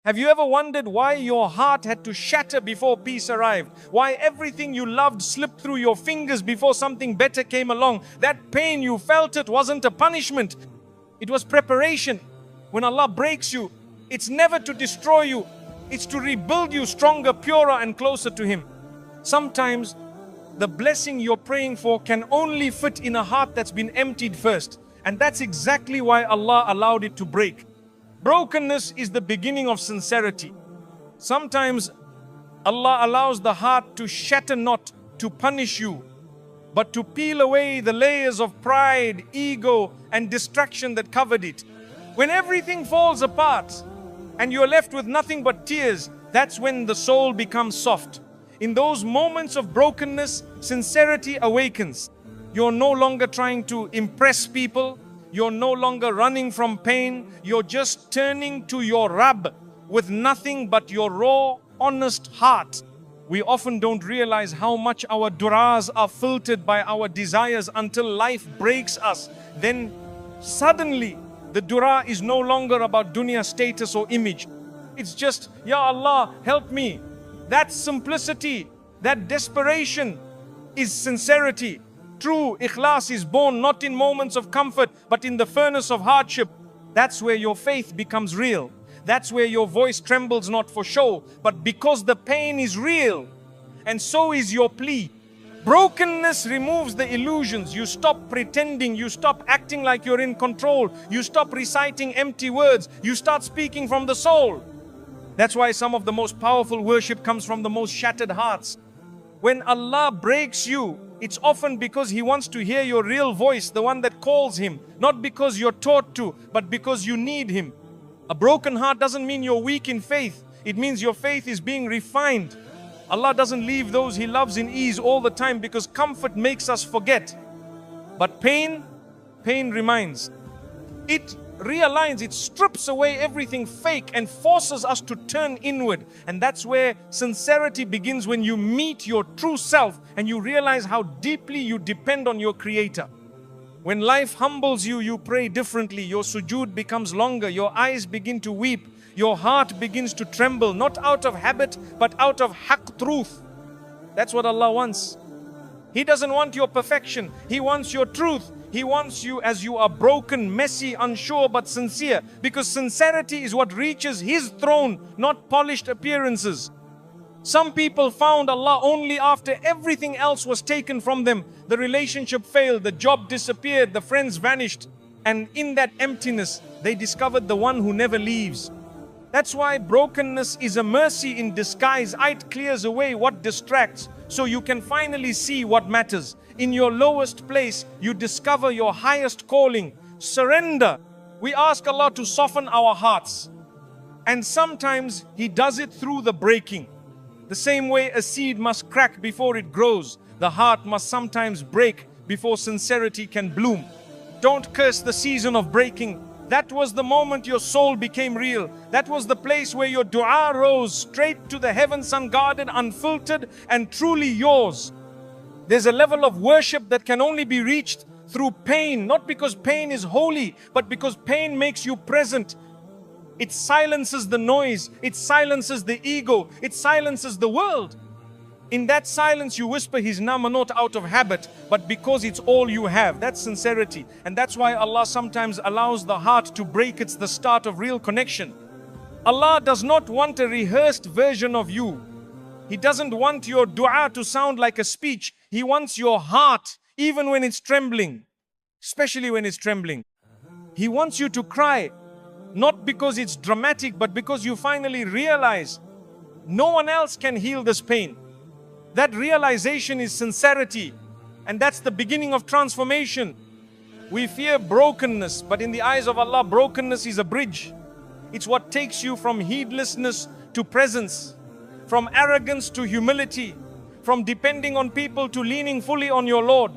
Have you ever wondered why your heart had to shatter before peace arrived? Why everything you loved slipped through your fingers before something better came along? That pain you felt, it wasn't a punishment. It was preparation. When Allah breaks you, it's never to destroy you. It's to rebuild you stronger, purer and closer to Him. Sometimes the blessing you're praying for can only fit in a heart that's been emptied first. And that's exactly why Allah allowed it to break. Brokenness is the beginning of sincerity. Sometimes Allah allows the heart to shatter not to punish you, but to peel away the layers of pride, ego, and distraction that covered it. When everything falls apart and you're left with nothing but tears, that's when the soul becomes soft. In those moments of brokenness, sincerity awakens. You're no longer trying to impress people. You're no longer running from pain. You're just turning to your Rabb with nothing but your raw, honest heart. We often don't realize how much our du'as are filtered by our desires until life breaks us. Then suddenly the dua is no longer about dunya status or image. It's just, Ya Allah, help me. That simplicity, that desperation is sincerity. True ikhlas is born not in moments of comfort, but in the furnace of hardship. That's where your faith becomes real. That's where your voice trembles not for show, but because the pain is real. And so is your plea. Brokenness removes the illusions. You stop pretending. You stop acting like you're in control. You stop reciting empty words. You start speaking from the soul. That's why some of the most powerful worship comes from the most shattered hearts. When Allah breaks you, it's often because He wants to hear your real voice, the one that calls Him. Not because you're taught to, but because you need Him. A broken heart doesn't mean you're weak in faith. It means your faith is being refined. Allah doesn't leave those He loves in ease all the time because comfort makes us forget. But pain reminds. It realigns, it strips away everything fake and forces us to turn inward. And that's where sincerity begins, when you meet your true self and you realize how deeply you depend on your Creator. When life humbles you, you pray differently. Your sujood becomes longer. Your eyes begin to weep. Your heart begins to tremble, not out of habit, but out of haqq, truth. That's what Allah wants. He doesn't want your perfection. He wants your truth. He wants you as you are, broken, messy, unsure, but sincere. Because sincerity is what reaches His throne, not polished appearances. Some people found Allah only after everything else was taken from them. The relationship failed, the job disappeared, the friends vanished. And in that emptiness, they discovered the one who never leaves. That's why brokenness is a mercy in disguise. It clears away what distracts, so you can finally see what matters. In your lowest place, you discover your highest calling. Surrender. We ask Allah to soften our hearts. And sometimes He does it through the breaking. The same way a seed must crack before it grows, the heart must sometimes break before sincerity can bloom. Don't curse the season of breaking. That was the moment your soul became real. That was the place where your dua rose straight to the heavens, unguarded, unfiltered, and truly yours. There's a level of worship that can only be reached through pain, not because pain is holy, but because pain makes you present. It silences the noise, it silences the ego, it silences the world. In that silence you whisper His nama not out of habit, but because it's all you have. That's sincerity. And that's why Allah sometimes allows the heart to break. It's the start of real connection. Allah does not want a rehearsed version of you. He doesn't want your dua to sound like a speech. He wants your heart, even when it's trembling, especially when it's trembling. He wants you to cry, not because it's dramatic, but because you finally realize no one else can heal this pain. That realization is sincerity, and that's the beginning of transformation. We fear brokenness, but in the eyes of Allah, brokenness is a bridge. It's what takes you from heedlessness to presence, from arrogance to humility, from depending on people to leaning fully on your Lord.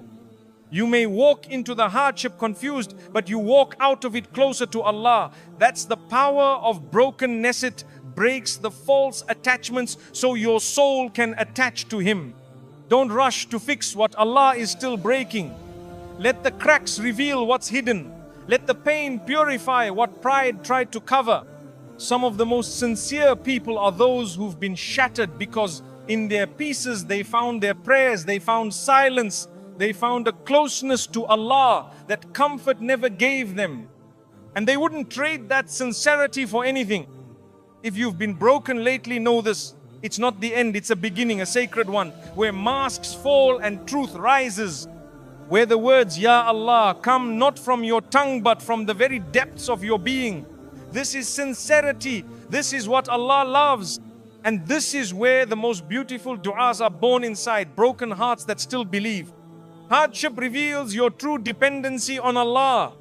You may walk into the hardship confused, but you walk out of it closer to Allah. That's the power of brokenness. It breaks the false attachments so your soul can attach to Him. Don't rush to fix what Allah is still breaking. Let the cracks reveal what's hidden. Let the pain purify what pride tried to cover. Some of the most sincere people are those who've been shattered because in their pieces they found their prayers, they found silence, they found a closeness to Allah that comfort never gave them. And they wouldn't trade that sincerity for anything. If you've been broken lately, know this. It's not the end, it's a beginning, a sacred one, where masks fall and truth rises. Where the words, Ya Allah, come not from your tongue but from the very depths of your being. This is sincerity. This is what Allah loves. And this is where the most beautiful du'as are born inside, broken hearts that still believe. Hardship reveals your true dependency on Allah.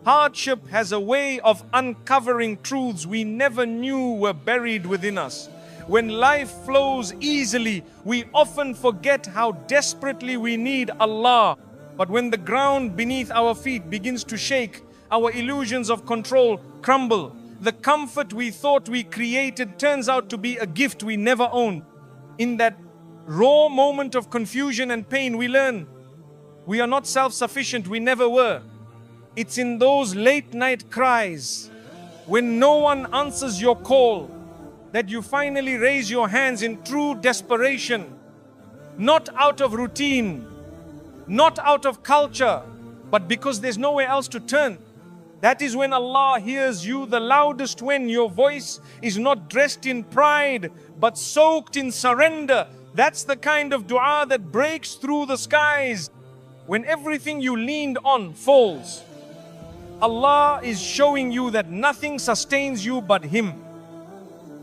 Hardship has a way of uncovering truths we never knew were buried within us. When life flows easily, we often forget how desperately we need Allah. But when the ground beneath our feet begins to shake, our illusions of control crumble. The comfort we thought we created turns out to be a gift we never owned. In that raw moment of confusion and pain, we learn we are not self-sufficient, we never were. It's in those late night cries, when no one answers your call, that you finally raise your hands in true desperation. Not out of routine, not out of culture, but because there's nowhere else to turn. That is when Allah hears you the loudest, when your voice is not dressed in pride, but soaked in surrender. That's the kind of dua that breaks through the skies. When everything you leaned on falls, Allah is showing you that nothing sustains you but Him.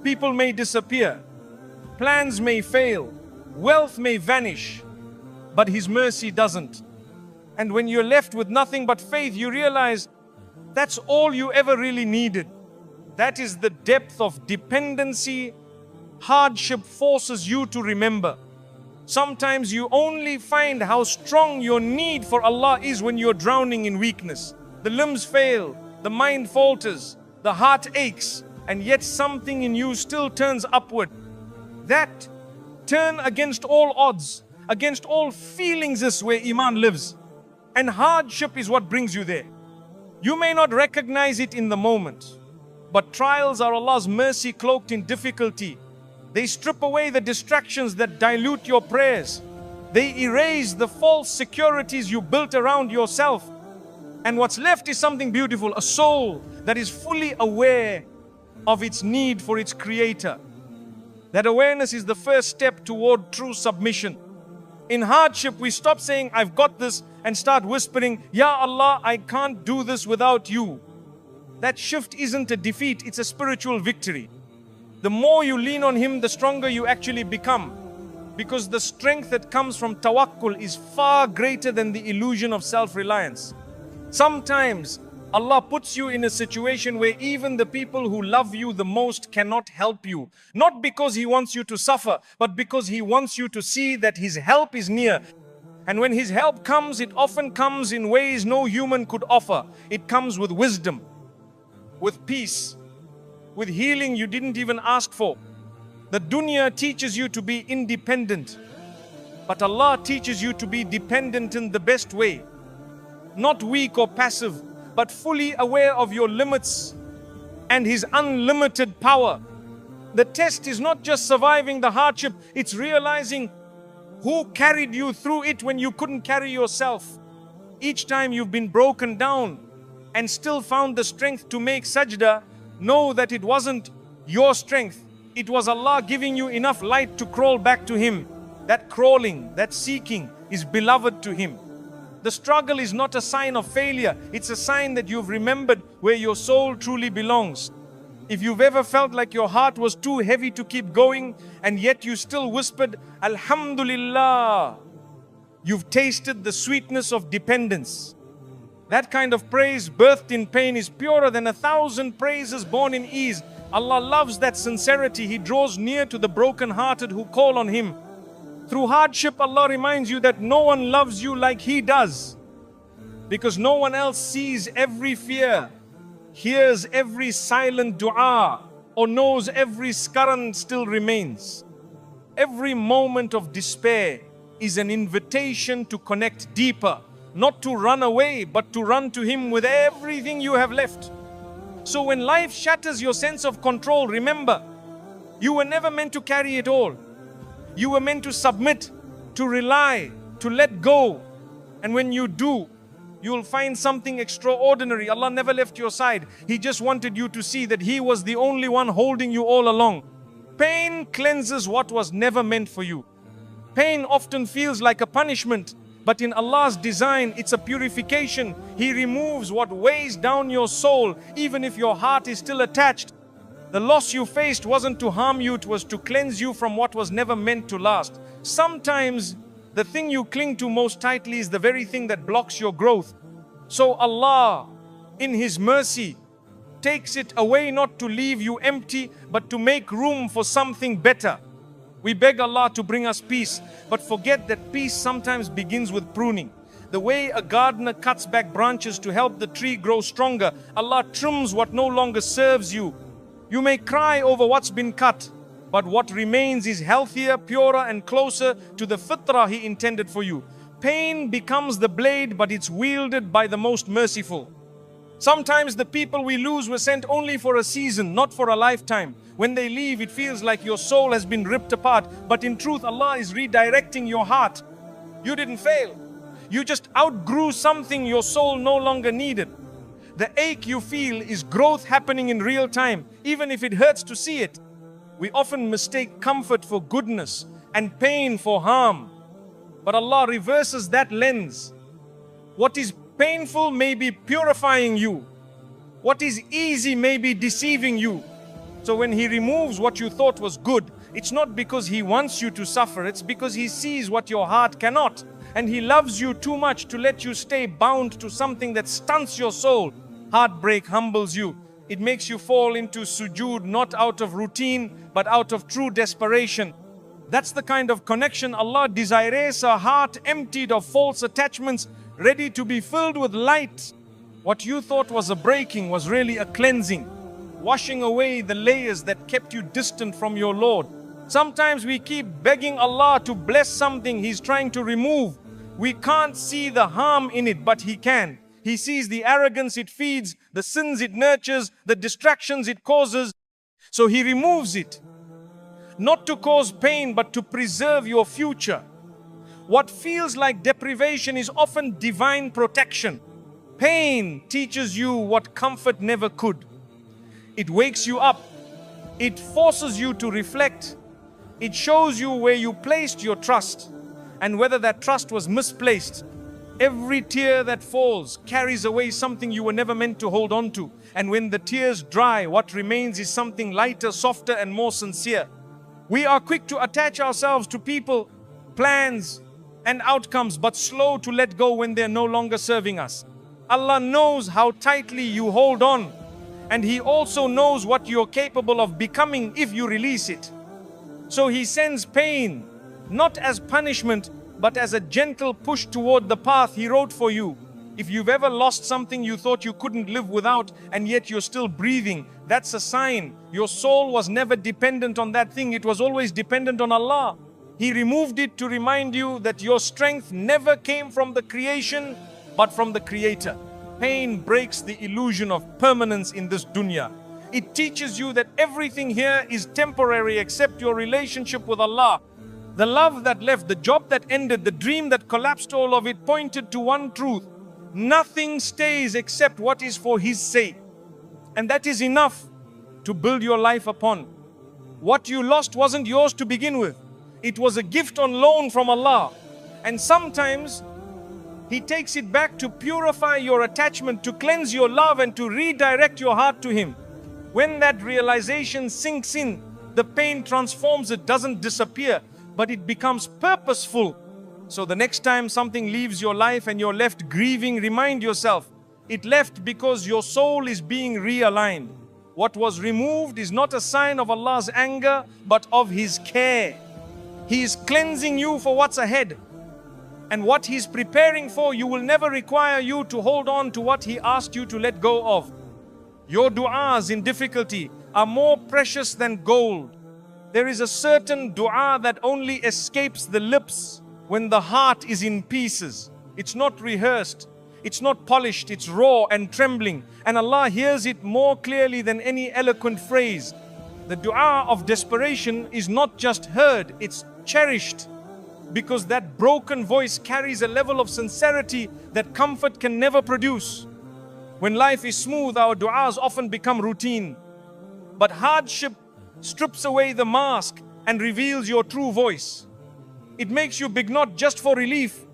People may disappear, plans may fail, wealth may vanish, but His mercy doesn't. And when you're left with nothing but faith, you realize that's all you ever really needed. That is the depth of dependency hardship forces you to remember. Sometimes you only find how strong your need for Allah is when you're drowning in weakness. The limbs fail, the mind falters, the heart aches, and yet something in you still turns upward. That turn against all odds, against all feelings, is where Iman lives. And hardship is what brings you there. You may not recognize it in the moment, but trials are Allah's mercy cloaked in difficulty. They strip away the distractions that dilute your prayers. They erase the false securities you built around yourself. And what's left is something beautiful, a soul that is fully aware of its need for its Creator. That awareness is the first step toward true submission. In hardship, we stop saying, I've got this, and start whispering, Ya Allah, I can't do this without you. That shift isn't a defeat, it's a spiritual victory. The more you lean on Him, the stronger you actually become. Because the strength that comes from tawakkul is far greater than the illusion of self-reliance. Sometimes Allah puts you in a situation where even the people who love you the most cannot help you. Not because He wants you to suffer, but because He wants you to see that His help is near. And when His help comes, it often comes in ways no human could offer. It comes with wisdom, with peace, with healing you didn't even ask for. The dunya teaches you to be independent, but Allah teaches you to be dependent in the best way. Not weak or passive, but fully aware of your limits and His unlimited power. The test is not just surviving the hardship, it's realizing who carried you through it when you couldn't carry yourself. Each time you've been broken down and still found the strength to make sajda, know that it wasn't your strength. It was Allah giving you enough light to crawl back to Him. That crawling, that seeking is beloved to Him. The struggle is not a sign of failure. It's a sign that you've remembered where your soul truly belongs. If you've ever felt like your heart was too heavy to keep going and yet you still whispered, Alhamdulillah, you've tasted the sweetness of dependence. That kind of praise birthed in pain is purer than 1,000 praises born in ease. Allah loves that sincerity. He draws near to the broken-hearted who call on Him. Through hardship, Allah reminds you that no one loves you like He does. Because no one else sees every fear, hears every silent dua, or knows every scaran still remains. Every moment of despair is an invitation to connect deeper, not to run away, but to run to Him with everything you have left. So when life shatters your sense of control, remember, you were never meant to carry it all. You were meant to submit, to rely, to let go. And when you do, you will find something extraordinary. Allah never left your side. He just wanted you to see that He was the only one holding you all along. Pain cleanses what was never meant for you. Pain often feels like a punishment, but in Allah's design, it's a purification. He removes what weighs down your soul, even if your heart is still attached. The loss you faced wasn't to harm you, it was to cleanse you from what was never meant to last. Sometimes the thing you cling to most tightly is the very thing that blocks your growth. So Allah, in His mercy, takes it away not to leave you empty, but to make room for something better. We beg Allah to bring us peace, but forget that peace sometimes begins with pruning. The way a gardener cuts back branches to help the tree grow stronger, Allah trims what no longer serves you. You may cry over what's been cut, but what remains is healthier, purer, and closer to the fitrah He intended for you. Pain becomes the blade, but it's wielded by the most merciful. Sometimes the people we lose were sent only for a season, not for a lifetime. When they leave, it feels like your soul has been ripped apart, but in truth, Allah is redirecting your heart. You didn't fail. You just outgrew something your soul no longer needed. The ache you feel is growth happening in real time, even if it hurts to see it. We often mistake comfort for goodness and pain for harm. But Allah reverses that lens. What is painful may be purifying you. What is easy may be deceiving you. So when He removes what you thought was good, it's not because He wants you to suffer, it's because He sees what your heart cannot. And He loves you too much to let you stay bound to something that stunts your soul. Heartbreak humbles you. It makes you fall into sujood, not out of routine, but out of true desperation. That's the kind of connection Allah desires, a heart emptied of false attachments, ready to be filled with light. What you thought was a breaking was really a cleansing, washing away the layers that kept you distant from your Lord. Sometimes we keep begging Allah to bless something He's trying to remove. We can't see the harm in it, but He can. He sees the arrogance it feeds, the sins it nurtures, the distractions it causes. So He removes it, not to cause pain, but to preserve your future. What feels like deprivation is often divine protection. Pain teaches you what comfort never could. It wakes you up. It forces you to reflect. It shows you where you placed your trust and whether that trust was misplaced. Every tear that falls carries away something you were never meant to hold on to. And when the tears dry, what remains is something lighter, softer, and more sincere. We are quick to attach ourselves to people, plans, and outcomes, but slow to let go when they're no longer serving us. Allah knows how tightly you hold on, and He also knows what you're capable of becoming if you release it. So He sends pain, not as punishment, but as a gentle push toward the path He wrote for you. If you've ever lost something you thought you couldn't live without, and yet you're still breathing, that's a sign your soul was never dependent on that thing. It was always dependent on Allah. He removed it to remind you that your strength never came from the creation, but from the Creator. Pain breaks the illusion of permanence in this dunya. It teaches you that everything here is temporary except your relationship with Allah. The love that left, the job that ended, the dream that collapsed, all of it pointed to one truth. Nothing stays except what is for His sake. And that is enough to build your life upon. What you lost wasn't yours to begin with. It was a gift on loan from Allah. And sometimes He takes it back to purify your attachment, to cleanse your love, and to redirect your heart to Him. When that realization sinks in, the pain transforms. It doesn't disappear, but it becomes purposeful. So the next time something leaves your life and you're left grieving, remind yourself, it left because your soul is being realigned. What was removed is not a sign of Allah's anger, but of His care. He is cleansing you for what's ahead. And what He's preparing for you will never require you to hold on to what He asked you to let go of. Your du'as in difficulty are more precious than gold. There is a certain du'a that only escapes the lips when the heart is in pieces. It's not rehearsed. It's not polished, it's raw and trembling. And Allah hears it more clearly than any eloquent phrase. The dua of desperation is not just heard, it's cherished. Because that broken voice carries a level of sincerity that comfort can never produce. When life is smooth, our du'as often become routine. But hardship strips away the mask and reveals your true voice. It makes you beg not just for relief,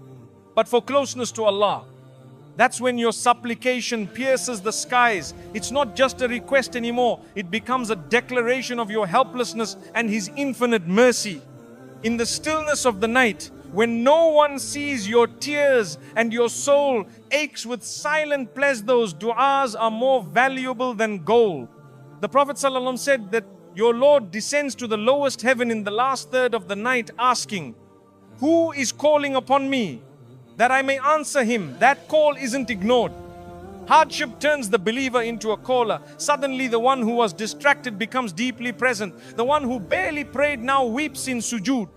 but for closeness to Allah. That's when your supplication pierces the skies. It's not just a request anymore. It becomes a declaration of your helplessness and His infinite mercy. In the stillness of the night, when no one sees your tears and your soul aches with silent pleasure, those du'as are more valuable than gold. The Prophet ﷺ said that your Lord descends to the lowest heaven in the last third of the night asking, "Who is calling upon me that I may answer him?" That call isn't ignored. Hardship turns the believer into a caller. Suddenly the one who was distracted becomes deeply present. The one who barely prayed now weeps in sujood.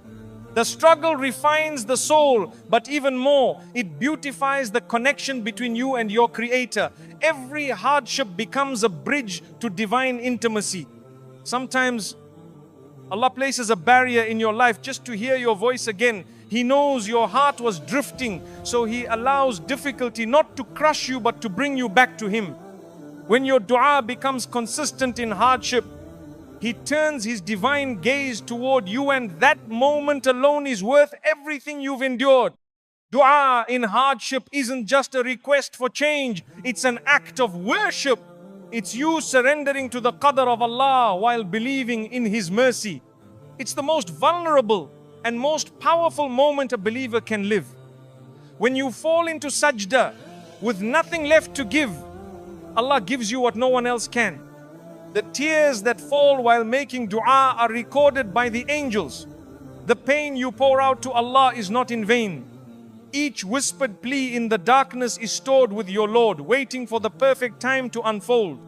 The struggle refines the soul, but even more, it beautifies the connection between you and your Creator. Every hardship becomes a bridge to divine intimacy. Sometimes Allah places a barrier in your life just to hear your voice again. He knows your heart was drifting, so He allows difficulty not to crush you but to bring you back to Him. When your dua becomes consistent in hardship, He turns His divine gaze toward you, and that moment alone is worth everything you've endured. Dua in hardship isn't just a request for change, it's an act of worship. It's you surrendering to the qadr of Allah while believing in His mercy. It's the most vulnerable and most powerful moment a believer can live. When you fall into sajda with nothing left to give, Allah gives you what no one else can. The tears that fall while making dua are recorded by the angels. The pain you pour out to Allah is not in vain. Each whispered plea in the darkness is stored with your Lord, waiting for the perfect time to unfold.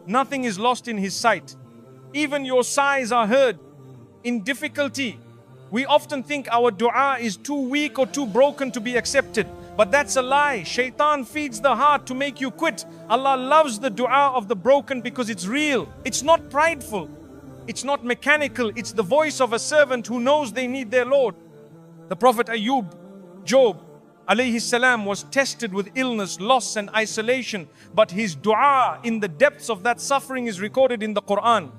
Nothing is lost in His sight. Even your sighs are heard. In difficulty, we often think our dua is too weak or too broken to be accepted. But that's a lie. Shaitan feeds the heart to make you quit. Allah loves the dua of the broken because it's real. It's not prideful. It's not mechanical. It's the voice of a servant who knows they need their Lord. The Prophet Job alayhi salam was tested with illness, loss and isolation. But his dua in the depths of that suffering is recorded in the Quran.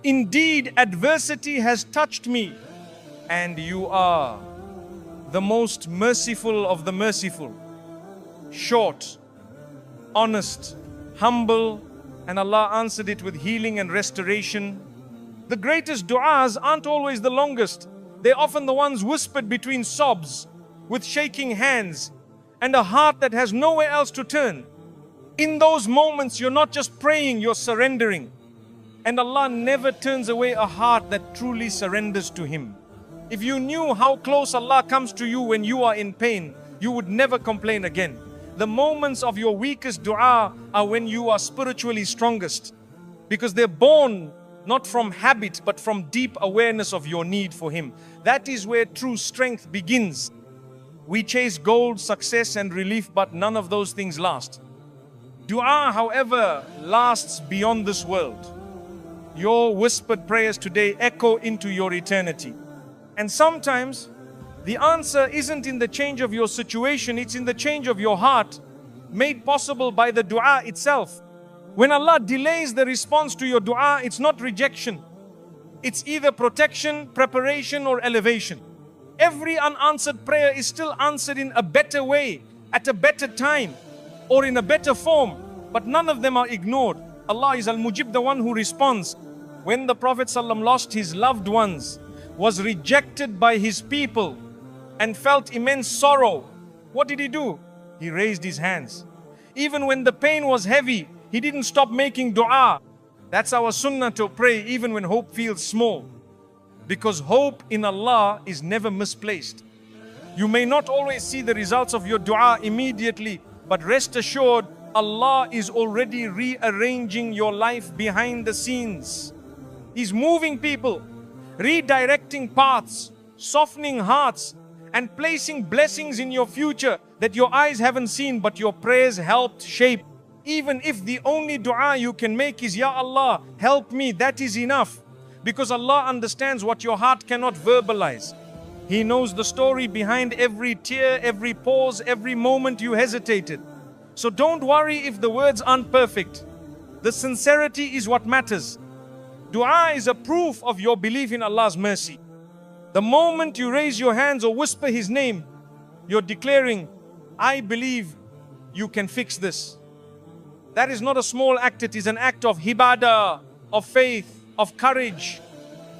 Indeed, adversity has touched me, and you are the most merciful of the merciful. Short, honest, humble, and Allah answered it with healing and restoration. The greatest du'as aren't always the longest. They're often the ones whispered between sobs, with shaking hands, and a heart that has nowhere else to turn. In those moments, you're not just praying, you're surrendering. And Allah never turns away a heart that truly surrenders to Him. If you knew how close Allah comes to you when you are in pain, you would never complain again. The moments of your weakest dua are when you are spiritually strongest, because they're born not from habit but from deep awareness of your need for Him. That is where true strength begins. We chase gold, success and relief, but none of those things last. Dua, however, lasts beyond this world. Your whispered prayers today echo into your eternity. And sometimes the answer isn't in the change of your situation, it's in the change of your heart, made possible by the dua itself. When Allah delays the response to your dua, it's not rejection. It's either protection, preparation, or elevation. Every unanswered prayer is still answered in a better way, at a better time, or in a better form, but none of them are ignored. Allah is Al-Mujib, the one who responds. When the Prophet ﷺ lost his loved ones, was rejected by his people, and felt immense sorrow, what did he do? He raised his hands. Even when the pain was heavy, he didn't stop making dua. That's our sunnah, to pray even when hope feels small. Because hope in Allah is never misplaced. You may not always see the results of your dua immediately, but rest assured, Allah is already rearranging your life behind the scenes. He's moving people, redirecting paths, softening hearts, and placing blessings in your future that your eyes haven't seen but your prayers helped shape. Even if the only dua you can make is, Ya Allah, help me, that is enough. Because Allah understands what your heart cannot verbalize. He knows the story behind every tear, every pause, every moment you hesitated. So don't worry if the words aren't perfect. The sincerity is what matters. Dua is a proof of your belief in Allah's mercy. The moment you raise your hands or whisper His name, you're declaring, I believe you can fix this. That is not a small act, it is an act of ibadah, of faith, of courage.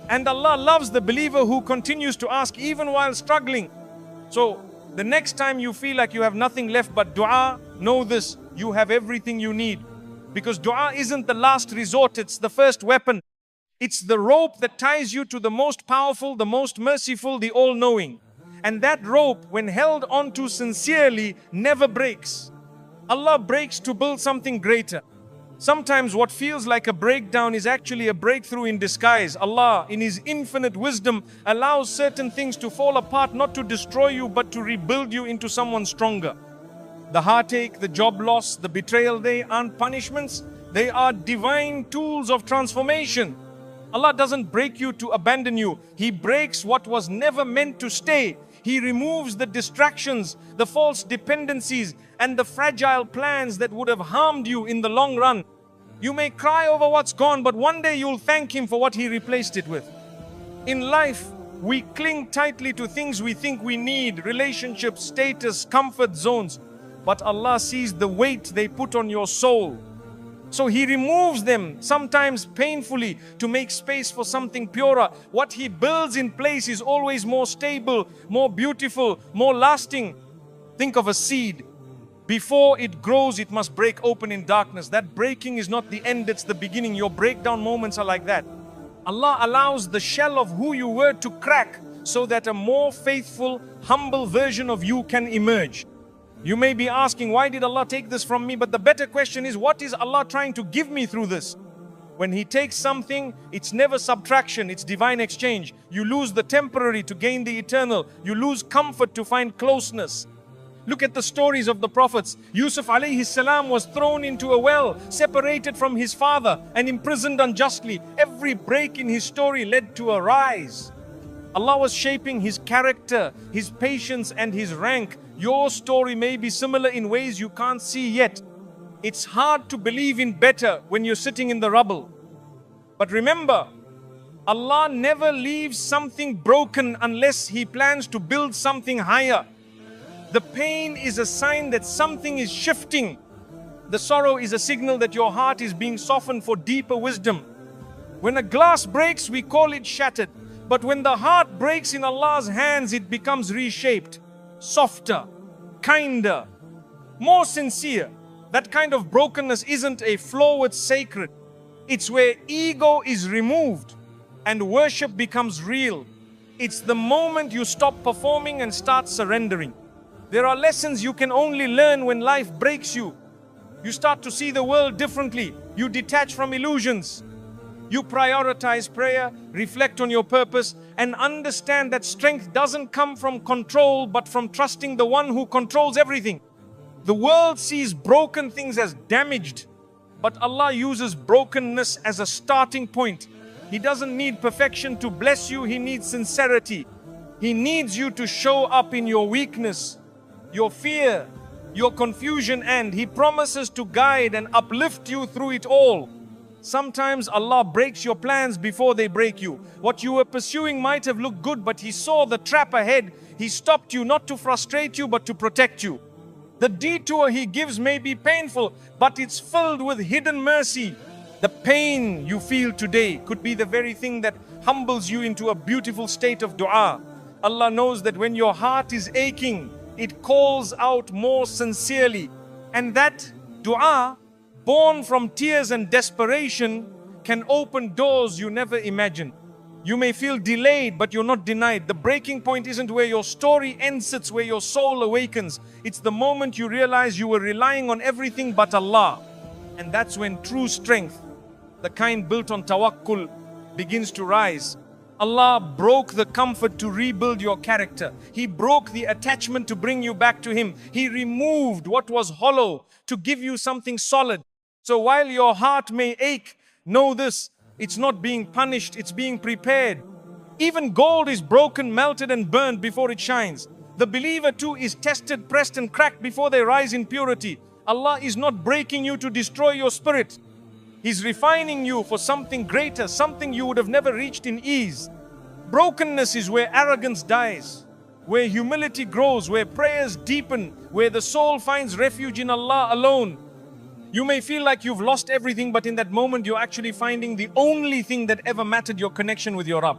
And Allah loves the believer who continues to ask even while struggling. So the next time you feel like you have nothing left but dua, know this, you have everything you need. Because dua isn't the last resort, it's the first weapon. It's the rope that ties you to the most powerful, the most merciful, the all-knowing. And that rope, when held onto sincerely, never breaks. Allah breaks to build something greater. Sometimes what feels like a breakdown is actually a breakthrough in disguise. Allah, in His infinite wisdom, allows certain things to fall apart, not to destroy you, but to rebuild you into someone stronger. The heartache, the job loss, the betrayal, they aren't punishments. They are divine tools of transformation. Allah doesn't break you to abandon you. He breaks what was never meant to stay. He removes the distractions, the false dependencies, and the fragile plans that would have harmed you in the long run. You may cry over what's gone, but one day you'll thank Him for what He replaced it with. In life, we cling tightly to things we think we need, relationships, status, comfort zones. But Allah sees the weight they put on your soul. So He removes them, sometimes painfully, to make space for something purer. What He builds in place is always more stable, more beautiful, more lasting. Think of a seed. Before it grows, it must break open in darkness. That breaking is not the end, it's the beginning. Your breakdown moments are like that. Allah allows the shell of who you were to crack so that a more faithful, humble version of you can emerge. You may be asking, why did Allah take this from me? But the better question is, what is Allah trying to give me through this? When He takes something, it's never subtraction, it's divine exchange. You lose the temporary to gain the eternal. You lose comfort to find closeness. Look at the stories of the prophets. Yusuf alayhi salam was thrown into a well, separated from his father and imprisoned unjustly. Every break in his story led to a rise. Allah was shaping his character, his patience and his rank. Your story may be similar in ways you can't see yet. It's hard to believe in better when you're sitting in the rubble. But remember, Allah never leaves something broken unless He plans to build something higher. The pain is a sign that something is shifting. The sorrow is a signal that your heart is being softened for deeper wisdom. When a glass breaks, we call it shattered. But when the heart breaks in Allah's hands, it becomes reshaped, softer, kinder, more sincere. That kind of brokenness isn't a flaw, it's sacred. It's where ego is removed and worship becomes real. It's the moment you stop performing and start surrendering. There are lessons you can only learn when life breaks you. You start to see the world differently. You detach from illusions. You prioritize prayer, reflect on your purpose, and understand that strength doesn't come from control, but from trusting the one who controls everything. The world sees broken things as damaged, but Allah uses brokenness as a starting point. He doesn't need perfection to bless you, He needs sincerity. He needs you to show up in your weakness, your fear, your confusion, and He promises to guide and uplift you through it all. Sometimes Allah breaks your plans before they break you. What you were pursuing might have looked good, but He saw the trap ahead. He stopped you not to frustrate you, but to protect you. The detour He gives may be painful, but it's filled with hidden mercy. The pain you feel today could be the very thing that humbles you into a beautiful state of dua. Allah knows that when your heart is aching, it calls out more sincerely. And that dua, born from tears and desperation, can open doors you never imagined. You may feel delayed, but you're not denied. The breaking point isn't where your story ends, it's where your soul awakens. It's the moment you realize you were relying on everything but Allah. And that's when true strength, the kind built on tawakkul, begins to rise. Allah broke the comfort to rebuild your character. He broke the attachment to bring you back to Him. He removed what was hollow to give you something solid. So while your heart may ache, know this, it's not being punished, it's being prepared. Even gold is broken, melted and burned before it shines. The believer too is tested, pressed and cracked before they rise in purity. Allah is not breaking you to destroy your spirit. He's refining you for something greater, something you would have never reached in ease. Brokenness is where arrogance dies, where humility grows, where prayers deepen, where the soul finds refuge in Allah alone. You may feel like you've lost everything, but in that moment you're actually finding the only thing that ever mattered, your connection with your Rabb.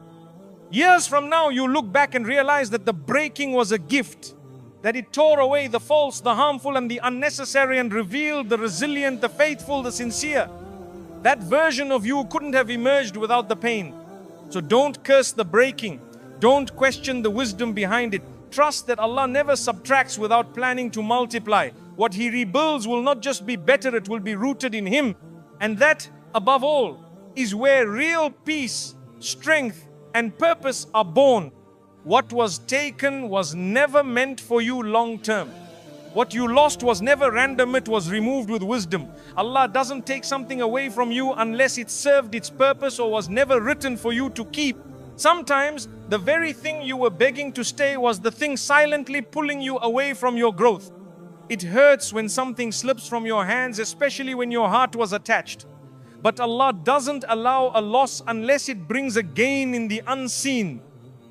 Years from now, you look back and realize that the breaking was a gift, that it tore away the false, the harmful and the unnecessary and revealed the resilient, the faithful, the sincere. That version of you couldn't have emerged without the pain. So don't curse the breaking. Don't question the wisdom behind it. Trust that Allah never subtracts without planning to multiply. What He rebuilds will not just be better, it will be rooted in Him. And that, above all, is where real peace, strength, and purpose are born. What was taken was never meant for you long term. What you lost was never random, it was removed with wisdom. Allah doesn't take something away from you unless it served its purpose or was never written for you to keep. Sometimes the very thing you were begging to stay was the thing silently pulling you away from your growth. It hurts when something slips from your hands, especially when your heart was attached. But Allah doesn't allow a loss unless it brings a gain in the unseen.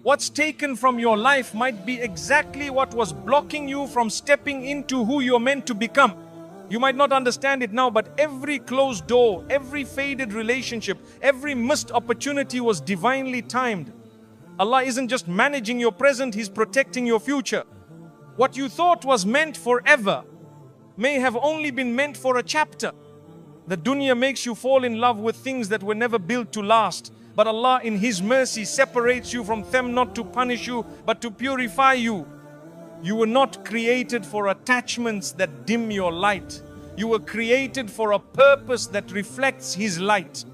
What's taken from your life might be exactly what was blocking you from stepping into who you're meant to become. You might not understand it now, but every closed door, every faded relationship, every missed opportunity was divinely timed. Allah isn't just managing your present, He's protecting your future. What you thought was meant forever may have only been meant for a chapter. The dunya makes you fall in love with things that were never built to last. But Allah in His mercy separates you from them not to punish you, but to purify you. You were not created for attachments that dim your light. You were created for a purpose that reflects His light.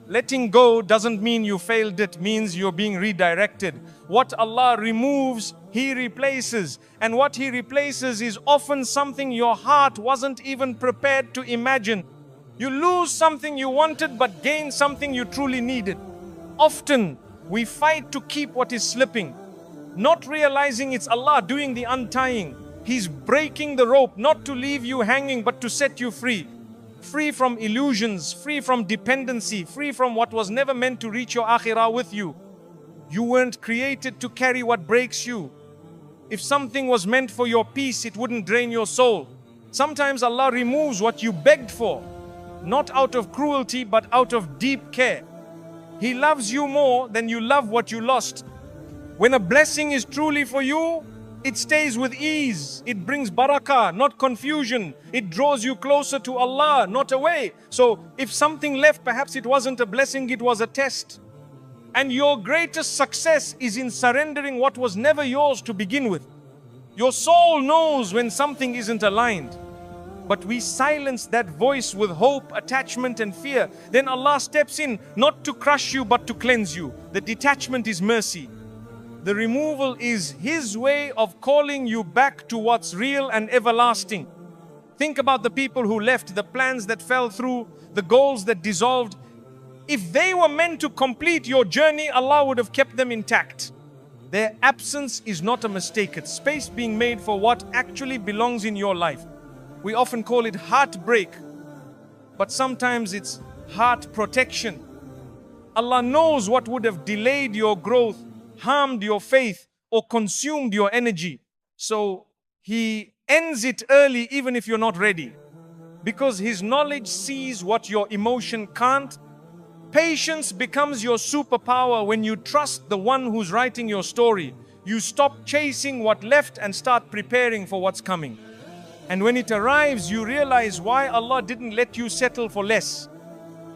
Letting go doesn't mean you failed, it means you're being redirected. What Allah removes, He replaces. And what He replaces is often something your heart wasn't even prepared to imagine. You lose something you wanted but gain something you truly needed. Often we fight to keep what is slipping, not realizing it's Allah doing the untying. He's breaking the rope not to leave you hanging but to set you free. Free from illusions, free from dependency, free from what was never meant to reach your akhirah with you. You weren't created to carry what breaks you. If something was meant for your peace, it wouldn't drain your soul. Sometimes Allah removes what you begged for, not out of cruelty but out of deep care. He loves you more than you love what you lost. When a blessing is truly for you, it stays with ease. It brings barakah, not confusion. It draws you closer to Allah, not away. So if something left, perhaps it wasn't a blessing, it was a test. And your greatest success is in surrendering what was never yours to begin with. Your soul knows when something isn't aligned. But we silence that voice with hope, attachment and fear. Then Allah steps in, not to crush you, but to cleanse you. The detachment is mercy. The removal is His way of calling you back to what's real and everlasting. Think about the people who left, the plans that fell through, the goals that dissolved. If they were meant to complete your journey, Allah would have kept them intact. Their absence is not a mistake. It's space being made for what actually belongs in your life. We often call it heartbreak, but sometimes it's heart protection. Allah knows what would have delayed your growth, harmed your faith, or consumed your energy. So He ends it early even if you're not ready. Because His knowledge sees what your emotion can't. Patience becomes your superpower when you trust the one who's writing your story. You stop chasing what left and start preparing for what's coming. And when it arrives, you realize why Allah didn't let you settle for less.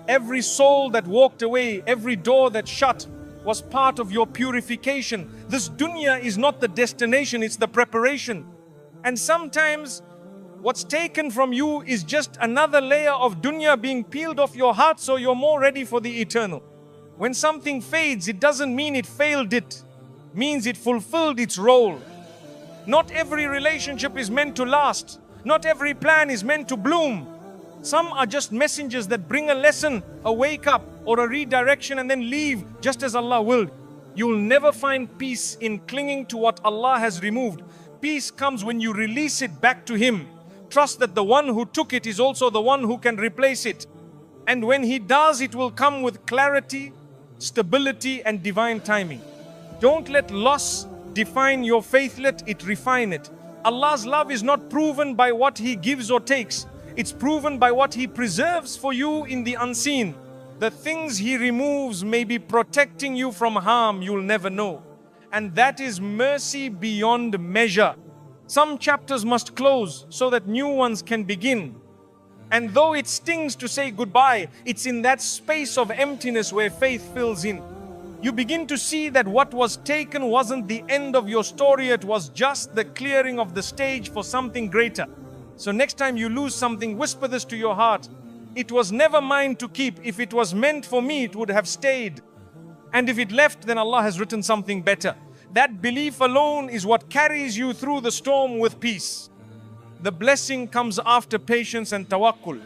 Every soul that walked away, every door that shut, was part of your purification. This dunya is not the destination, it's the preparation. And sometimes what's taken from you is just another layer of dunya being peeled off your heart so you're more ready for the eternal. When something fades, it doesn't mean it failed, it means it fulfilled its role. Not every relationship is meant to last. Not every plan is meant to bloom. Some are just messengers that bring a lesson, a wake up, or a redirection and then leave just as Allah willed. You'll never find peace in clinging to what Allah has removed. Peace comes when you release it back to Him. Trust that the one who took it is also the one who can replace it. And when He does, it will come with clarity, stability, and divine timing. Don't let loss define your faith, let it refine it. Allah's love is not proven by what He gives or takes. It's proven by what He preserves for you in the unseen. The things He removes may be protecting you from harm you'll never know. And that is mercy beyond measure. Some chapters must close so that new ones can begin. And though it stings to say goodbye, it's in that space of emptiness where faith fills in. You begin to see that what was taken wasn't the end of your story, it was just the clearing of the stage for something greater. So next time you lose something, whisper this to your heart. It was never mine to keep. If it was meant for me, it would have stayed. And if it left, then Allah has written something better. That belief alone is what carries you through the storm with peace. The blessing comes after patience and tawakkul.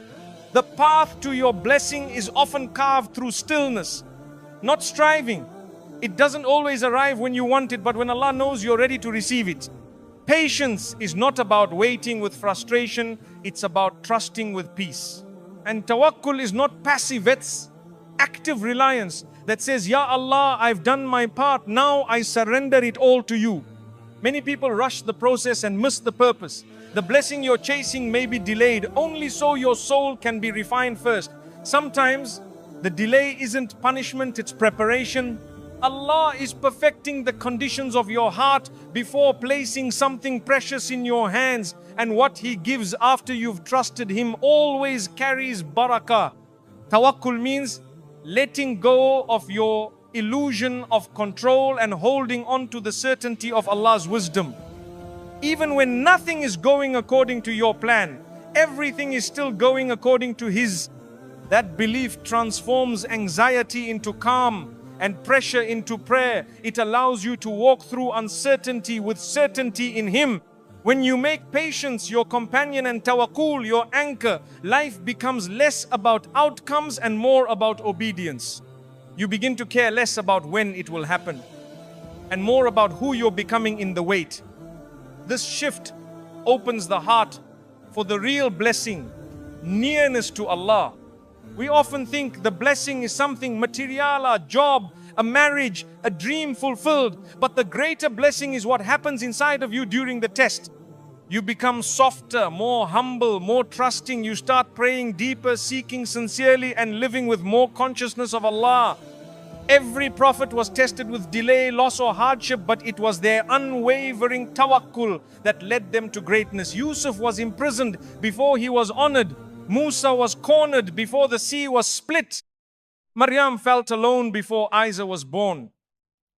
The path to your blessing is often carved through stillness, not striving. It doesn't always arrive when you want it, but when Allah knows you're ready to receive it. Patience is not about waiting with frustration, it's about trusting with peace. And tawakkul is not passive, it's active reliance that says, Ya Allah, I've done my part, now I surrender it all to you. Many people rush the process and miss the purpose. The blessing you're chasing may be delayed, only so your soul can be refined first. Sometimes the delay isn't punishment, it's preparation. Allah is perfecting the conditions of your heart before placing something precious in your hands. And what He gives after you've trusted Him always carries barakah. Tawakkul means letting go of your illusion of control and holding on to the certainty of Allah's wisdom. Even when nothing is going according to your plan, everything is still going according to His. That belief transforms anxiety into calm and pressure into prayer. It allows you to walk through uncertainty with certainty in Him. When you make patience your companion and tawakkul your anchor, life becomes less about outcomes and more about obedience. You begin to care less about when it will happen and more about who you're becoming in the wait. This shift opens the heart for the real blessing, nearness to Allah. We often think the blessing is something material, a job, a marriage, a dream fulfilled. But the greater blessing is what happens inside of you during the test. You become softer, more humble, more trusting. You start praying deeper, seeking sincerely, and living with more consciousness of Allah. Every prophet was tested with delay, loss or hardship, but it was their unwavering tawakkul that led them to greatness. Yusuf was imprisoned before he was honored. Musa was cornered before the sea was split. Maryam felt alone before Isa was born.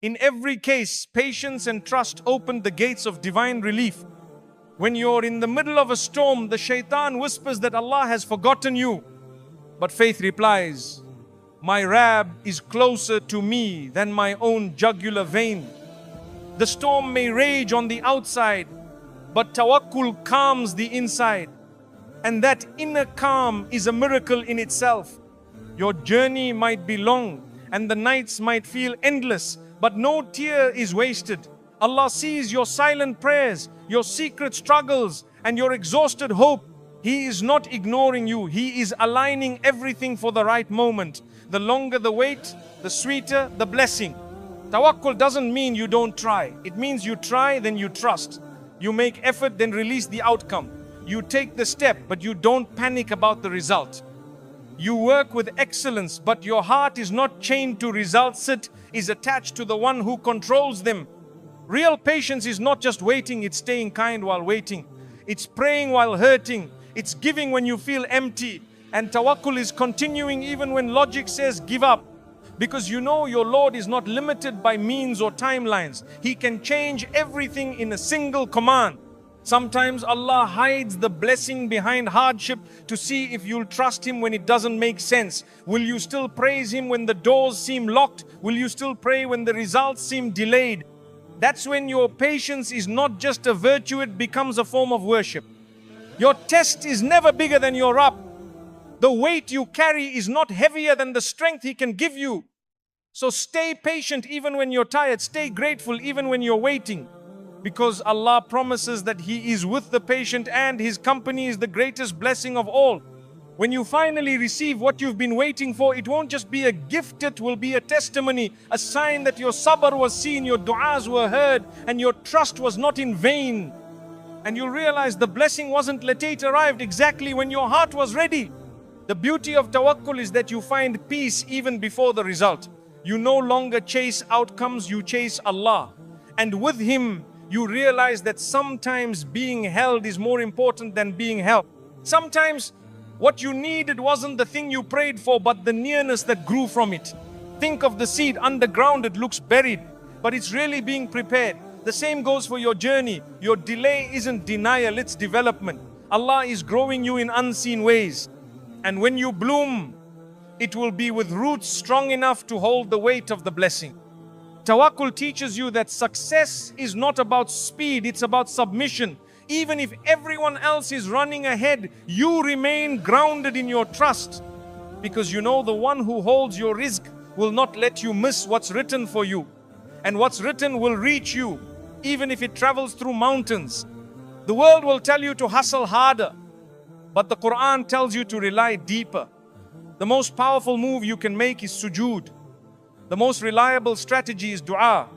In every case, patience and trust opened the gates of divine relief. When you're in the middle of a storm, the shaitan whispers that Allah has forgotten you. But faith replies, my Rabb is closer to me than my own jugular vein. The storm may rage on the outside, but tawakkul calms the inside. And that inner calm is a miracle in itself. Your journey might be long and the nights might feel endless, but no tear is wasted. Allah sees your silent prayers, your secret struggles, and your exhausted hope. He is not ignoring you. He is aligning everything for the right moment. The longer the wait, the sweeter the blessing. Tawakkul doesn't mean you don't try. It means you try, then you trust. You make effort, then release the outcome. You take the step, but you don't panic about the result. You work with excellence, but your heart is not chained to results. It is attached to the one who controls them. Real patience is not just waiting, it's staying kind while waiting. It's praying while hurting. It's giving when you feel empty. And tawakkul is continuing even when logic says give up. Because you know your Lord is not limited by means or timelines. He can change everything in a single command. Sometimes Allah hides the blessing behind hardship to see if you'll trust Him when it doesn't make sense. Will you still praise Him when the doors seem locked? Will you still pray when the results seem delayed? That's when your patience is not just a virtue, it becomes a form of worship. Your test is never bigger than your Rabb. The weight you carry is not heavier than the strength He can give you. So stay patient even when you're tired. Stay grateful even when you're waiting. Because Allah promises that He is with the patient and His company is the greatest blessing of all. When you finally receive what you've been waiting for, it won't just be a gift, it will be a testimony, a sign that your sabr was seen, your du'as were heard, and your trust was not in vain. And you'll realize the blessing wasn't later, it arrived exactly when your heart was ready. The beauty of tawakkul is that you find peace even before the result. You no longer chase outcomes, you chase Allah. And with Him, you realize that sometimes being held is more important than being held. Sometimes what you needed wasn't the thing you prayed for, but the nearness that grew from it. Think of the seed underground, it looks buried, but it's really being prepared. The same goes for your journey. Your delay isn't denial, it's development. Allah is growing you in unseen ways. And when you bloom, it will be with roots strong enough to hold the weight of the blessing. Tawakkul teaches you that success is not about speed, it's about submission. Even if everyone else is running ahead, you remain grounded in your trust. Because you know the one who holds your rizq will not let you miss what's written for you. And what's written will reach you, even if it travels through mountains. The world will tell you to hustle harder, but the Quran tells you to rely deeper. The most powerful move you can make is sujood. The most reliable strategy is dua.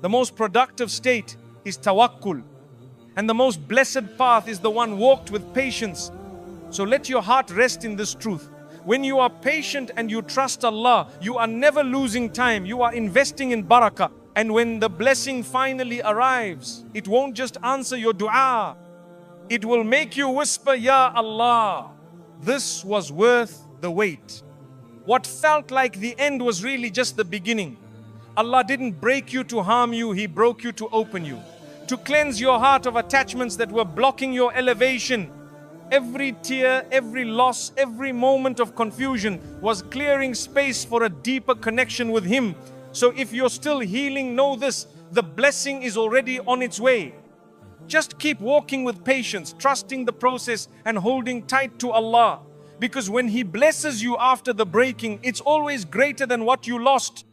The most productive state is tawakkul. And the most blessed path is the one walked with patience. So let your heart rest in this truth. When you are patient and you trust Allah, you are never losing time. You are investing in barakah. And when the blessing finally arrives, it won't just answer your dua. It will make you whisper, Ya Allah, this was worth the wait. What felt like the end was really just the beginning. Allah didn't break you to harm you, He broke you to open you, to cleanse your heart of attachments that were blocking your elevation. Every tear, every loss, every moment of confusion was clearing space for a deeper connection with Him. So if you're still healing, know this, the blessing is already on its way. Just keep walking with patience, trusting the process and holding tight to Allah. Because when He blesses you after the breaking, it's always greater than what you lost.